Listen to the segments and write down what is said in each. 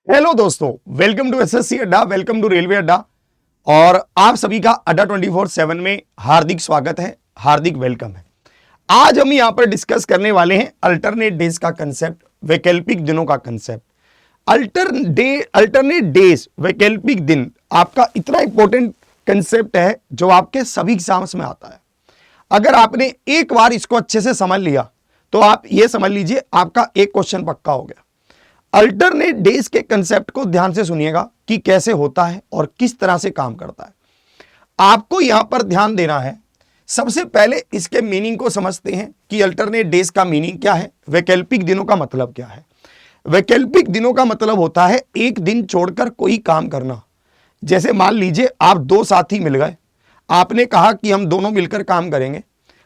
Hello दोस्तों, welcome to SSC अड्डा, welcome to railway अड्डा। और आप सभी का अड्डा 24/7 में हार्दिक स्वागत है, हार्दिक वेलकम है। आज हम यहां पर डिस्कस करने वाले हैं अल्टरनेट डेज का कंसेप्ट, वैकल्पिक दिनों का कंसेप्ट। अल्टरनेट डेज, वैकल्पिक दिन आपका इतना इंपॉर्टेंट कंसेप्ट है जो आपके सभी एग्जाम्स में आता है। अगर आपने एक बार इसको अच्छे से समझ लिया तो आप ये समझ लीजिए आपका एक क्वेश्चन पक्का हो गया। अल्टरनेट डेज के कंसेप्ट को ध्यान से सुनिएगा कि कैसे होता है और किस तरह से काम करता है। आपको यहां पर ध्यान देना है। सबसे पहले इसके मीनिंग को समझते हैं कि अल्टरनेट डेज का मीनिंग क्या है, वैकल्पिक दिनों का मतलब क्या है। वैकल्पिक दिनों का मतलब होता है एक दिन छोड़कर कोई काम करना। जैसे मान लीजिए आप दो साथी मिल गए, आपने कहा कि हम दोनों मिलकर काम करेंगे,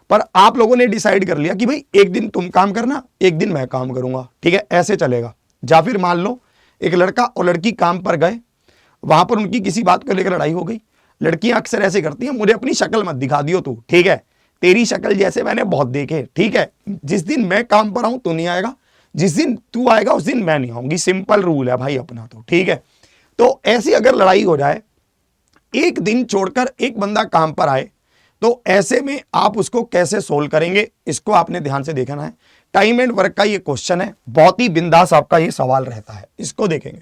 पर आप लोगों ने डिसाइड कर लिया कि भाई एक दिन तुम काम करना, एक दिन मैं काम करूंगा, ठीक है, ऐसे चलेगा। या फिर मान लो एक लड़का और लड़की काम पर गए, वहां पर उनकी किसी बात को लेकर लड़ाई हो गई। लड़कियां अक्सर ऐसे करती हैं, मुझे अपनी शक्ल मत दिखा दियो तू, ठीक है, तेरी शक्ल जैसे मैंने बहुत देखे, ठीक है, जिस दिन मैं काम पर आऊं तू नहीं आएगा, जिस दिन तू आएगा उस दिन मैं नहीं आऊंगी। सिंपल रूल है भाई अपना, तो ठीक है। तो ऐसी अगर लड़ाई हो जाए, एक दिन छोड़कर एक बंदा काम पर आए, तो ऐसे में आप उसको कैसे सोल्व करेंगे, इसको आपने ध्यान से देखना है। टाइम एंड वर्क का ये क्वेश्चन है, बहुत ही बिंदास आपका ये सवाल रहता है, इसको देखेंगे।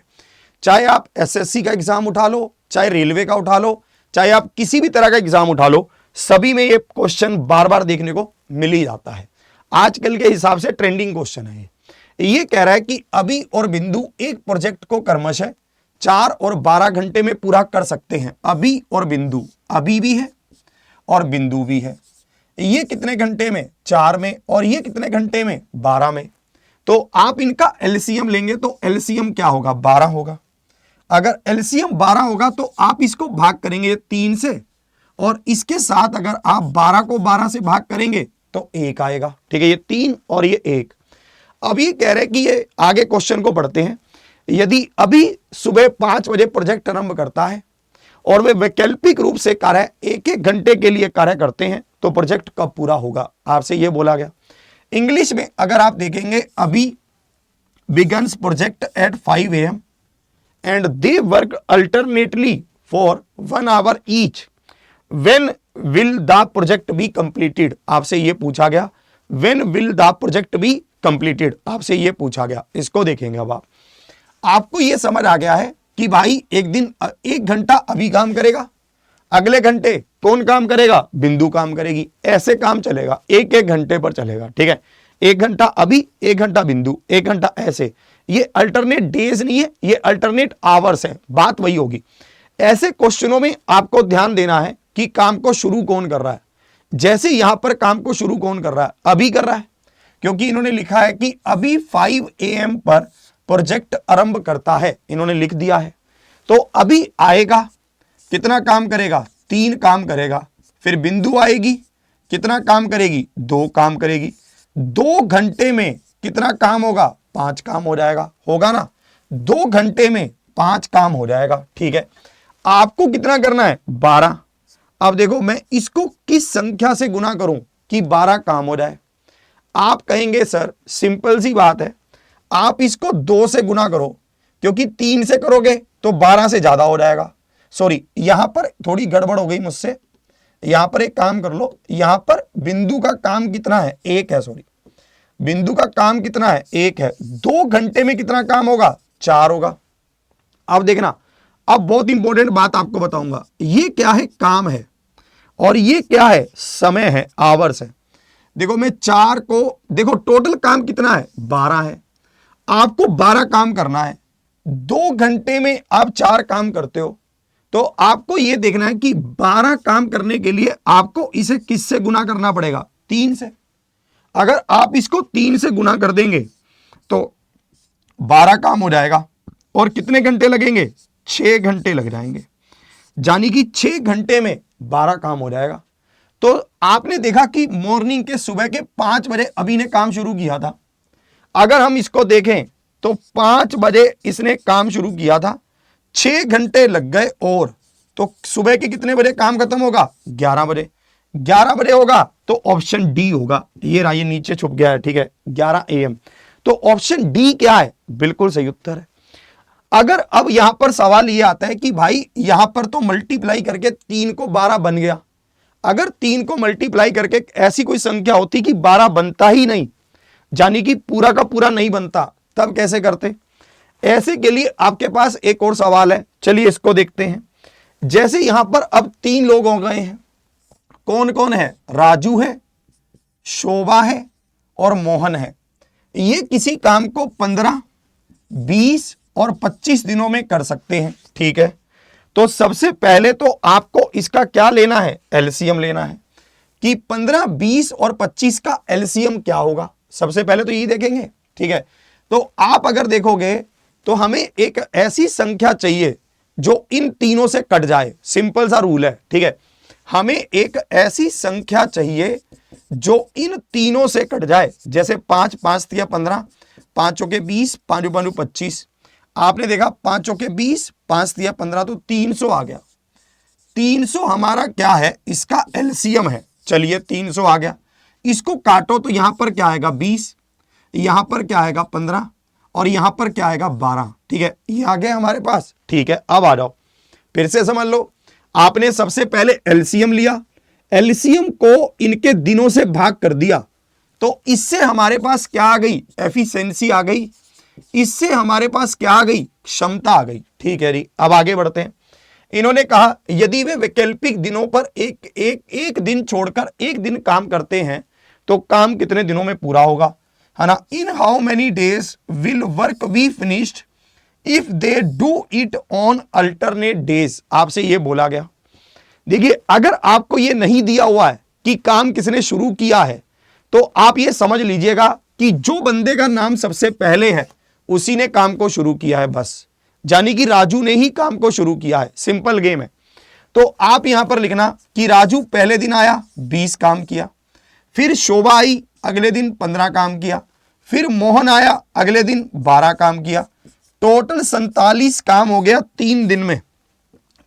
चाहे आप एसएससी का एग्जाम उठा लो, चाहे रेलवे का उठा लो, चाहे आप किसी भी तरह का एग्जाम उठा लो, सभी में ये क्वेश्चन बार बार देखने को मिल ही जाता है। आजकल के हिसाब से ट्रेंडिंग क्वेश्चन है ये कह रहा है कि अभी और बिंदु एक प्रोजेक्ट को क्रमशः 4 और 12 घंटे में पूरा कर सकते हैं। अभी और बिंदु, अभी भी है और बिंदु भी है। ये कितने घंटे में? 4 में। और ये कितने घंटे में? 12 में। तो आप इनका एलसीएम लेंगे तो एलसीएम क्या होगा? 12 होगा। अगर एलसीएम 12 होगा तो आप इसको भाग करेंगे 3 से, और इसके साथ अगर आप 12 को 12 से भाग करेंगे तो 1 आएगा, ठीक है। ये 3 और ये 1। अब ये कह रहे हैं कि ये आगे क्वेश्चन को पढ़ते हैं। यदि अभी सुबह 5 बजे प्रोजेक्ट आरंभ करता है और वे वैकल्पिक रूप से कार्य 1-1 घंटे के लिए कार्य करते हैं तो प्रोजेक्ट कब पूरा होगा, आपसे यह बोला गया। इंग्लिश में अगर आप देखेंगे, अभी begins project at 5 AM and they work alternately for 1 hour each, when will the project be completed, आपसे यह पूछा गया। When will the project be completed, आपसे यह पूछा गया। इसको देखेंगे। अब आपको यह समझ आ गया है कि भाई एक दिन 1 घंटा अभी काम करेगा, अगले घंटे कौन काम करेगा? बिंदु काम करेगी। ऐसे काम चलेगा, 1-1 घंटे पर चलेगा, ठीक है। 1 घंटा अभी, 1 घंटा बिंदु, 1 घंटा ऐसे। ये अल्टरनेट डेज नहीं है, ये अल्टरनेट आवर्स है, बात वही होगी। ऐसे क्वेश्चनों में आपको ध्यान देना है कि काम को शुरू कौन कर रहा है। जैसे यहां पर काम को शुरू कौन कर रहा है? अभी कर रहा है, क्योंकि इन्होंने लिखा है कि अभी 5 AM पर प्रोजेक्ट आरंभ करता है, इन्होंने लिख दिया है। तो अभी आएगा, कितना काम करेगा? 3 काम करेगा। फिर बिंदु आएगी, कितना काम करेगी? 2 काम करेगी। 2 घंटे में कितना काम होगा? 5 काम हो जाएगा, होगा ना। 2 घंटे में 5 काम हो जाएगा, ठीक है। आपको कितना करना है? 12। अब देखो मैं इसको किस संख्या से गुना करूं कि 12 काम हो जाए? आप कहेंगे सर सिंपल सी बात है, आप इसको 2 से गुना करो, क्योंकि 3 से करोगे तो 12 से ज्यादा हो जाएगा। सॉरी, यहां पर थोड़ी गड़बड़ हो गई मुझसे। यहां पर एक काम कर लो, यहां पर बिंदु का काम कितना है? 1 है। सॉरी, बिंदु का काम कितना है? 1 है। 2 घंटे में कितना काम होगा? 4 होगा। अब देखना, अब बहुत इंपॉर्टेंट बात आपको बताऊंगा। ये क्या है? काम है। और ये क्या है? समय है, आवर्स है। देखो मैं 4 को, देखो टोटल काम कितना है? 12 है। आपको 12 काम करना है। 2 घंटे में आप 4 काम करते हो, तो आपको यह देखना है कि 12 काम करने के लिए आपको इसे किससे गुना करना पड़ेगा? 3 से। अगर आप इसको 3 से गुना कर देंगे तो 12 काम हो जाएगा। और कितने घंटे लगेंगे? 6 घंटे लग जाएंगे। यानी कि 6 घंटे में 12 काम हो जाएगा। तो आपने देखा कि मॉर्निंग के सुबह के 5 बजे अभी ने काम शुरू किया था। अगर हम इसको देखें तो 5 बजे इसने काम शुरू किया था, 6 घंटे लग गए, और तो सुबह के कितने बजे काम खत्म होगा? 11 बजे। 11 बजे होगा तो ऑप्शन डी होगा। ये रहा, ये नीचे छुप गया है, ठीक है, 11 AM। तो ऑप्शन डी क्या है? बिल्कुल सही उत्तर है। अगर अब यहां पर सवाल ये आता है कि भाई यहां पर तो मल्टीप्लाई करके 3 को 12 बन गया, अगर 3 को मल्टीप्लाई करके ऐसी कोई संख्या होती कि 12 बनता ही नहीं, यानी कि पूरा का पूरा नहीं बनता, तब कैसे करते? ऐसे के लिए आपके पास एक और सवाल है, चलिए इसको देखते हैं। जैसे यहां पर अब 3 लोग हो गए हैं, कौन कौन है? राजू है, शोभा है और मोहन है। ये किसी काम को 15, 20 और 25 दिनों में कर सकते हैं, ठीक है। तो सबसे पहले तो आपको इसका क्या लेना है? एलसीएम लेना है कि 15, 20 और 25 का एलसीएम क्या होगा। सबसे पहले तो यही देखेंगे, ठीक है। तो आप अगर देखोगे तो हमें एक ऐसी संख्या चाहिए जो इन तीनों से कट जाए, सिंपल सा रूल है, ठीक है। हमें एक ऐसी संख्या चाहिए जो इन तीनों से कट जाए, जैसे 5, 5 तिया 15, 5 चौके 20, 5 5 25। आपने देखा 5 चौके 20, 5 तिया 15, तो 300 आ गया। 300 हमारा क्या है? इसका एलसीएम है। चलिए 300 आ गया, इसको काटो तो यहां पर क्या आएगा? 20, यहां पर क्या आएगा? 15 और यहां पर क्या आएगा? 12, ठीक है। ये आ गया हमारे पास, ठीक है। अब आ जाओ, फिर से समझ लो। आपने सबसे पहले एलसीएम लिया, एलसीएम को इनके दिनों से भाग कर दिया, तो इससे हमारे पास क्या आ गई? एफिशिएंसी आ गई। इससे हमारे पास क्या आ गई? क्षमता आ गई, ठीक है जी। अब आगे बढ़ते हैं। इन्होंने कहा यदि वे वैकल्पिक दिनों पर एक दिन छोड़कर एक दिन काम करते हैं तो काम कितने दिनों में पूरा होगा, है ना। In how many days will work be finished if they do it on alternate days. आपसे यह बोला गया। देखिए, अगर आपको यह नहीं दिया हुआ है कि काम किसने शुरू किया है, तो आप यह समझ लीजिएगा कि जो बंदे का नाम सबसे पहले है उसी ने काम को शुरू किया है, बस। यानी कि राजू ने ही काम को शुरू किया है, सिंपल गेम है। तो आप यहां पर लिखना कि राजू पहले दिन आया, 20 काम किया। फिर शोभा आई, अगले दिन 15 काम किया। फिर मोहन आया, अगले दिन 12 काम किया। टोटल 47 काम हो गया 3 दिन में,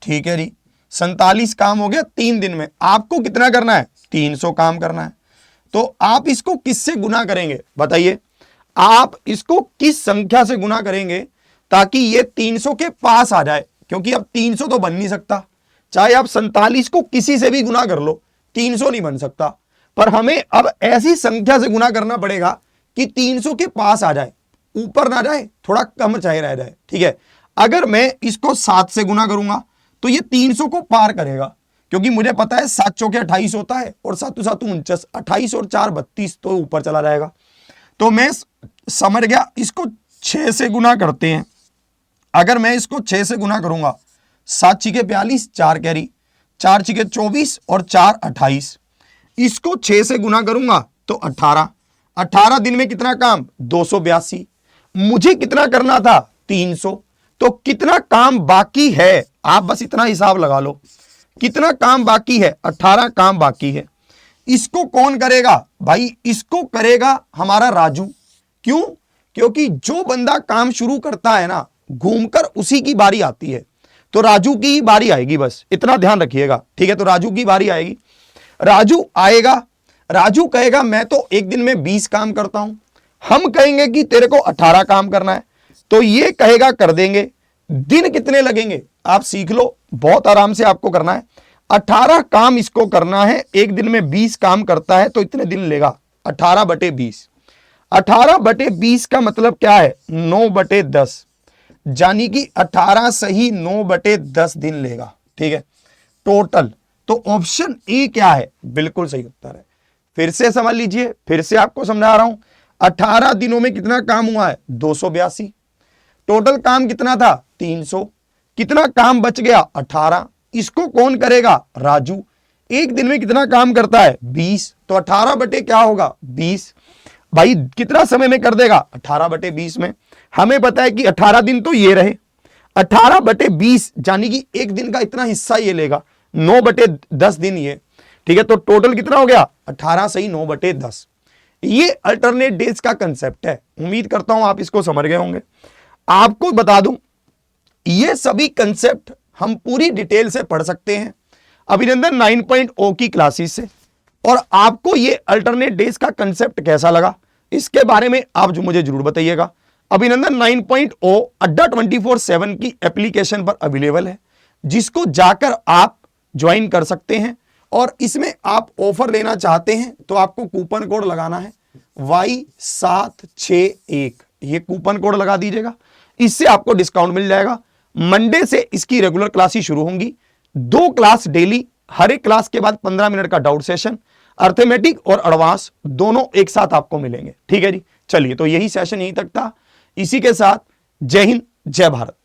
ठीक है जी। 47 काम हो गया 3 दिन में। आपको कितना करना है? 300 काम करना है। तो आप इसको किससे गुना करेंगे? बताइए, आप इसको किस संख्या से गुना करेंगे ताकि ये 300 के पास आ जाए? क्योंकि अब 300 तो बन नहीं सकता, चाहे आप 47 को किसी से भी गुना कर लो, 300 नहीं बन सकता। पर हमें अब ऐसी संख्या से गुना करना पड़ेगा कि 300 के पास आ जाए, ऊपर ना जाए, थोड़ा कम चाहे रह जाए, ठीक है। अगर मैं इसको 7 से गुना करूंगा तो ये 300 को पार करेगा, क्योंकि मुझे पता है 7 चौके 28 होता है और 7 7 49, 28 और 4 32, तो ऊपर चला जाएगा। तो मैं समझ गया। इसको 6 से गुना करते हैं। अगर मैं इसको 6 से गुना करूंगा, 7 छिके 42, 4 कैरी, 4 छिके 24 और 4 28। इसको 6 से गुना करूंगा तो 18। 18 दिन में कितना काम? 282। मुझे कितना करना था? 300। तो कितना काम बाकी है? आप बस इतना हिसाब लगा लो, कितना काम बाकी है? 18 काम बाकी है। इसको कौन करेगा? भाई इसको करेगा हमारा राजू। क्यों? क्योंकि जो बंदा काम शुरू करता है ना, घूमकर उसी की बारी आती है। तो राजू की बारी आएगी, बस इतना ध्यान रखिएगा, ठीक है। तो राजू की बारी आएगी, राजू आएगा, राजू कहेगा मैं तो एक दिन में 20 काम करता हूं। हम कहेंगे कि तेरे को 18 काम करना है, तो ये कहेगा कर देंगे। दिन कितने लगेंगे आप सीख लो, बहुत आराम से आपको करना है। 18 काम इसको करना है, एक दिन में 20 काम करता है तो इतने दिन लेगा। 18/20, 18/20 का मतलब क्या है? 9/10, यानी कि 18 सही 9/10 दिन लेगा, ठीक है टोटल। तो ऑप्शन ए क्या है? बिल्कुल सही उत्तर है। फिर से समझ लीजिए, फिर से आपको समझा रहा हूं। 18 दिनों में कितना काम हुआ है? 282। टोटल काम कितना था? 300। कितना काम बच गया? 18। इसको कौन करेगा? राजू। एक दिन में कितना काम करता है? 20। तो 18 बटे क्या होगा? 20। भाई कितना समय में कर देगा? 18/20 में। हमें पता है कि 18 दिन तो ये रहे, 18/20 यानी कि एक दिन का इतना हिस्सा ये लेगा, 9/10 दिन ये, ठीक है। तो टोटल कितना हो गया? 18 सही 9/10। ये अल्टरनेट डेज का कंसेप्ट है। उम्मीद करता हूं आप इसको समझ गए होंगे। आपको बता दूं, ये सभी कंसेप्ट हम पूरी डिटेल से पढ़ सकते हैं अभिनंदन 9.0 की क्लासेस से। और आपको ये अल्टरनेट डेज का कंसेप्ट कैसा लगा, इसके बारे में आप जो मुझे जरूर बताइएगा। अभिनंदन 9.0 अड्डा 24/7 की एप्लीकेशन पर अवेलेबल है, जिसको जाकर आप ज्वाइन कर सकते हैं। और इसमें आप ऑफर लेना चाहते हैं तो आपको कूपन कोड लगाना है Y761, ये कूपन कोड लगा दीजिएगा, इससे आपको डिस्काउंट मिल जाएगा। मंडे से इसकी रेगुलर क्लास ही शुरू होंगी, 2 क्लास डेली, हर एक क्लास के बाद 15 मिनट का डाउट सेशन, अर्थमेटिक और एडवांस दोनों एक साथ आपको मिलेंगे। ठीक है जी, चलिए तो यही सेशन यहीं तक था। इसी के साथ जय हिंद, जय भारत।